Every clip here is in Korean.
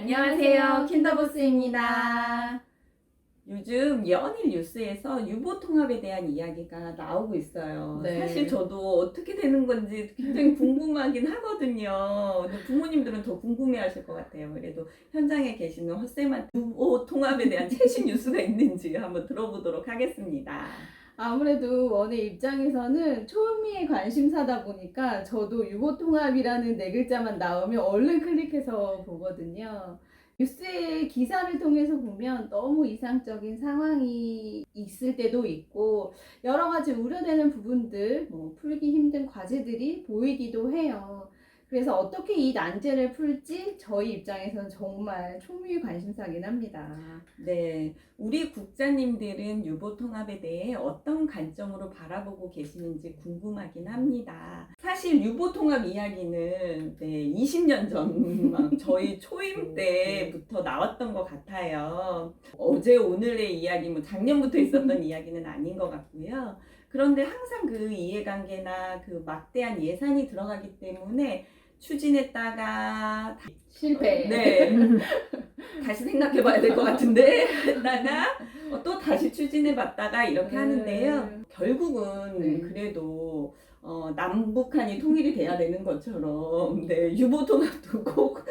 안녕하세요, 킨더보스입니다. 요즘 연일 뉴스에서 유보 통합에 대한 이야기가 나오고 있어요. 네. 사실 저도 어떻게 되는 건지 굉장히 궁금하긴 하거든요. 근데 부모님들은 더 궁금해하실 것 같아요. 그래도 현장에 계시는 헛쌤한테 유보 통합에 대한 최신 뉴스가 있는지 한번 들어보도록 하겠습니다. 아무래도 원의 입장에서는 초미의 관심사다 보니까 저도 유보통합이라는 네 글자만 나오면 얼른 클릭해서 보거든요. 뉴스의 기사를 통해서 보면 너무 이상적인 상황이 있을 때도 있고 여러 가지 우려되는 부분들, 풀기 힘든 과제들이 보이기도 해요. 그래서 어떻게 이 난제를 풀지 저희 입장에서는 정말 초미의 관심사긴 합니다. 네, 우리 국장님들은 유보 통합에 대해 어떤 관점으로 바라보고 계시는지 궁금하긴 합니다. 사실 유보 통합 이야기는 20년 전 막 저희 초임 때부터 나왔던 것 같아요. 어제 오늘의 이야기, 뭐 작년부터 있었던 이야기는 아닌 것 같고요. 그런데 항상 그 이해관계나 그 막대한 예산이 들어가기 때문에 추진했다가 실패. 네. 다시 생각해 봐야 될 것 같은데 했다가 또 다시 추진해 봤다가 이렇게 하는데요. 결국은 네. 그래도 남북한이 통일이 돼야 되는 것처럼 유보 통합도 꼭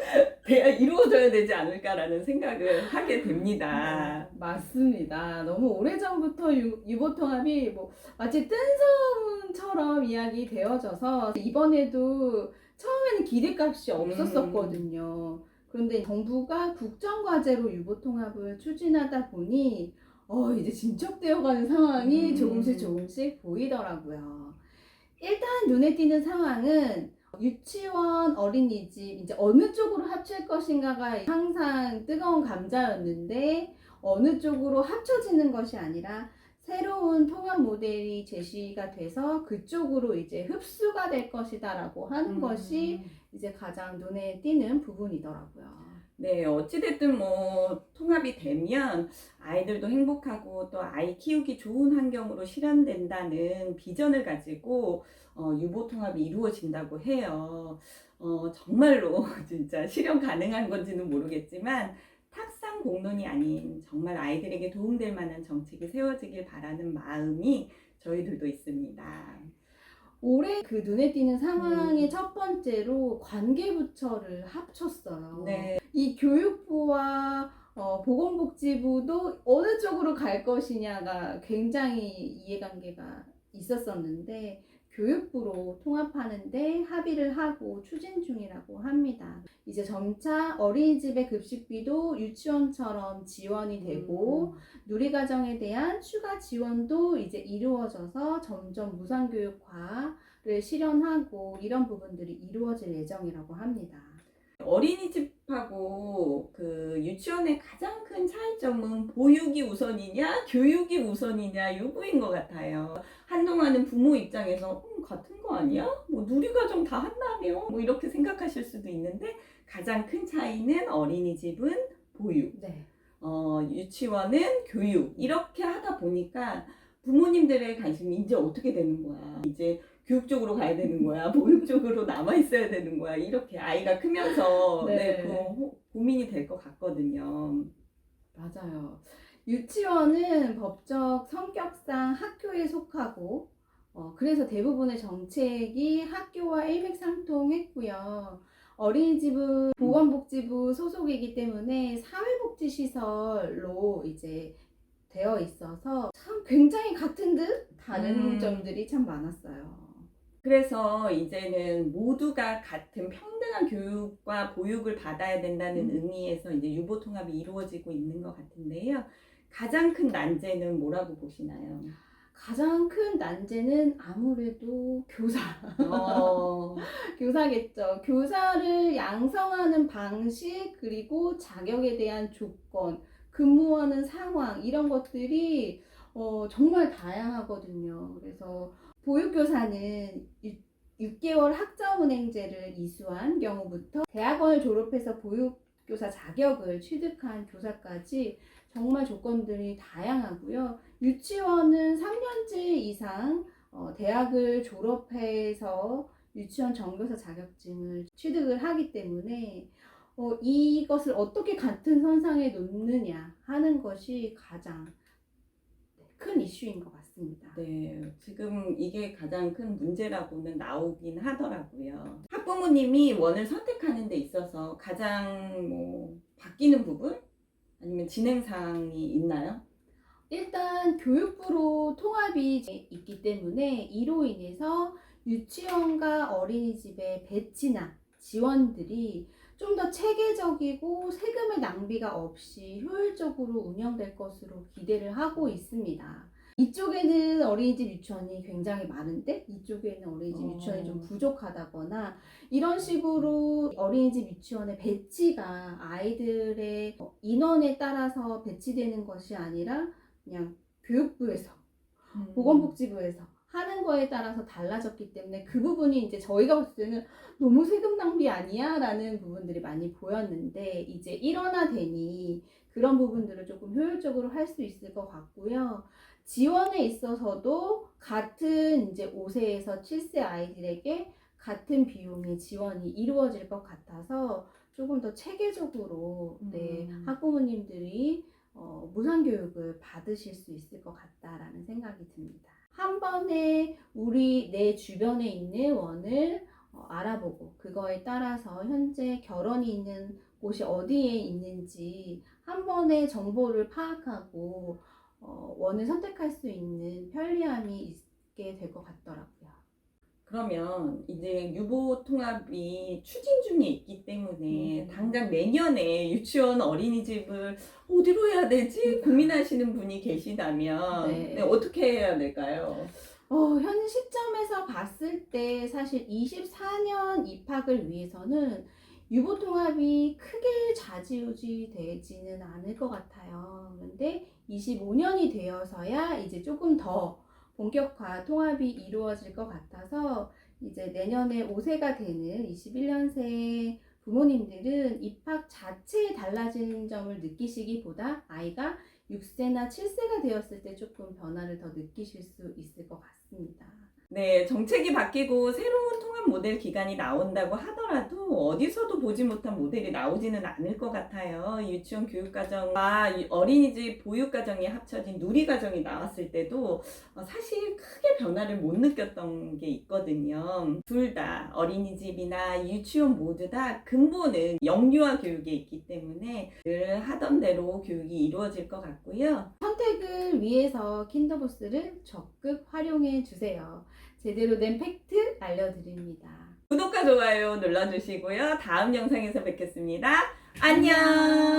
이루어져야 되지 않을까라는 생각을 하게 됩니다. 맞습니다. 너무 오래전부터 유보통합이 마치 뜬성처럼 이야기 되어져서 이번에도 처음에는 기대값이 없었었거든요. 그런데 정부가 국정과제로 유보통합을 추진하다 보니 이제 진척되어가는 상황이 조금씩 보이더라고요. 일단 눈에 띄는 상황은 유치원, 어린이집 이제 어느 쪽으로 합칠 것인가가 항상 뜨거운 감자였는데 어느 쪽으로 합쳐지는 것이 아니라 새로운 통합 모델이 제시가 돼서 그쪽으로 이제 흡수가 될 것이다라고 하는 것이 이제 가장 눈에 띄는 부분이더라고요. 네, 어찌됐든 뭐 통합이 되면 아이들도 행복하고 또 아이 키우기 좋은 환경으로 실현된다는 비전을 가지고 유보 통합이 이루어진다고 해요. 정말로 진짜 실현 가능한 건지는 모르겠지만 탁상 공론이 아닌 정말 아이들에게 도움될 만한 정책이 세워지길 바라는 마음이 저희들도 있습니다. 올해 그 눈에 띄는 상황의 첫 번째로 관계부처를 합쳤어요. 네. 이 교육부와 보건복지부도 어느 쪽으로 갈 것이냐가 굉장히 이해관계가 있었었는데 교육부로 통합하는데 합의를 하고 추진 중이라고 합니다. 이제 점차 어린이집의 급식비도 유치원처럼 지원이 되고 누리과정에 대한 추가 지원도 이제 이루어져서 점점 무상교육화를 실현하고 이런 부분들이 이루어질 예정이라고 합니다. 어린이집하고 그 유치원의 가장 큰 차이점은 보육이 우선이냐 교육이 우선이냐 요거인 것 같아요. 한동안은 부모 입장에서 같은 거 아니야? 뭐 누리과정 다 한다며? 뭐 이렇게 생각하실 수도 있는데 가장 큰 차이는 어린이집은 보육, 네. 유치원은 교육 이렇게 하다 보니까 부모님들의 관심이 이제 어떻게 되는 거야? 이제 교육 쪽으로 가야 되는 거야? 보육 쪽으로 남아 있어야 되는 거야? 이렇게 아이가 크면서 고민이 될 것 같거든요. 맞아요. 유치원은 법적 성격상 학교에 속하고 그래서 대부분의 정책이 학교와 일맥상통했고요. 어린이집은 보건복지부 소속이기 때문에 사회복지시설로 이제 되어 있어서 참 굉장히 같은 듯 다른 점들이 참 많았어요. 그래서 이제는 모두가 같은 평등한 교육과 보육을 받아야 된다는 의미에서 이제 유보 통합이 이루어지고 있는 것 같은데요. 가장 큰 난제는 뭐라고 보시나요? 가장 큰 난제는 아무래도 교사. 교사겠죠. 교사를 양성하는 방식, 그리고 자격에 대한 조건, 근무하는 상황, 이런 것들이 정말 다양하거든요. 그래서 보육교사는 6개월 학점은행제를 이수한 경우부터 대학원을 졸업해서 보육교사 자격을 취득한 교사까지 정말 조건들이 다양하고요. 유치원은 3년제 이상 대학을 졸업해서 유치원 정교사 자격증을 취득을 하기 때문에 이것을 어떻게 같은 선상에 놓느냐 하는 것이 가장 큰 이슈인 것 같습니다. 네, 지금 이게 가장 큰 문제라고는 나오긴 하더라고요. 학부모님이 원을 선택하는 데 있어서 가장 바뀌는 부분? 아니면 진행사항이 있나요? 일단 교육부로 통합이 있기 때문에 이로 인해서 유치원과 어린이집의 배치나 지원들이 좀 더 체계적이고 세금의 낭비가 없이 효율적으로 운영될 것으로 기대를 하고 있습니다. 이쪽에는 어린이집 유치원이 굉장히 많은데 이쪽에는 어린이집 유치원이 좀 부족하다거나 이런 식으로 어린이집 유치원의 배치가 아이들의 인원에 따라서 배치되는 것이 아니라 그냥 교육부에서 보건복지부에서 하는 거에 따라서 달라졌기 때문에 그 부분이 이제 저희가 봤을 때는 너무 세금 낭비 아니야? 라는 부분들이 많이 보였는데 이제 일원화되니 그런 부분들을 조금 효율적으로 할 수 있을 것 같고요. 지원에 있어서도 같은 이제 5세에서 7세 아이들에게 같은 비용의 지원이 이루어질 것 같아서 조금 더 체계적으로 학부모님들이 무상교육을 받으실 수 있을 것 같다라는 생각이 듭니다. 한 번에 내 주변에 있는 원을 알아보고 그거에 따라서 현재 결원이 있는 곳이 어디에 있는지 한 번에 정보를 파악하고 원을 선택할 수 있는 편리함이 있게 될 것 같더라고요. 그러면 이제 유보 통합이 추진 중에 있기 때문에 당장 내년에 유치원 어린이집을 어디로 해야 되지 고민하시는 분이 계시다면 네. 어떻게 해야 될까요? 현 시점에서 봤을 때 사실 24년 입학을 위해서는 유보 통합이 크게 좌지우지 되지는 않을 것 같아요. 그런데 25년이 되어서야 이제 조금 더 본격화 통합이 이루어질 것 같아서 이제 내년에 5세가 되는 21년생 부모님들은 입학 자체에 달라지는 점을 느끼시기보다 아이가 6세나 7세가 되었을 때 조금 변화를 더 느끼실 수 있을 것 같습니다. 네, 정책이 바뀌고 새로운 통합 모델 기간이 나온다고 하더라도 어디서도 보지 못한 모델이 나오지는 않을 것 같아요. 유치원 교육과정과 어린이집 보육과정이 합쳐진 누리과정이 나왔을 때도 사실 크게 변화를 못 느꼈던 게 있거든요. 둘 다 어린이집이나 유치원 모두 다 근본은 영유아 교육에 있기 때문에 늘 하던 대로 교육이 이루어질 것 같고요. 선택을 위해서 킨더보스를 적극 활용해 주세요. 제대로 된 팩트 알려드립니다. 구독과 좋아요 눌러주시고요. 다음 영상에서 뵙겠습니다. 안녕!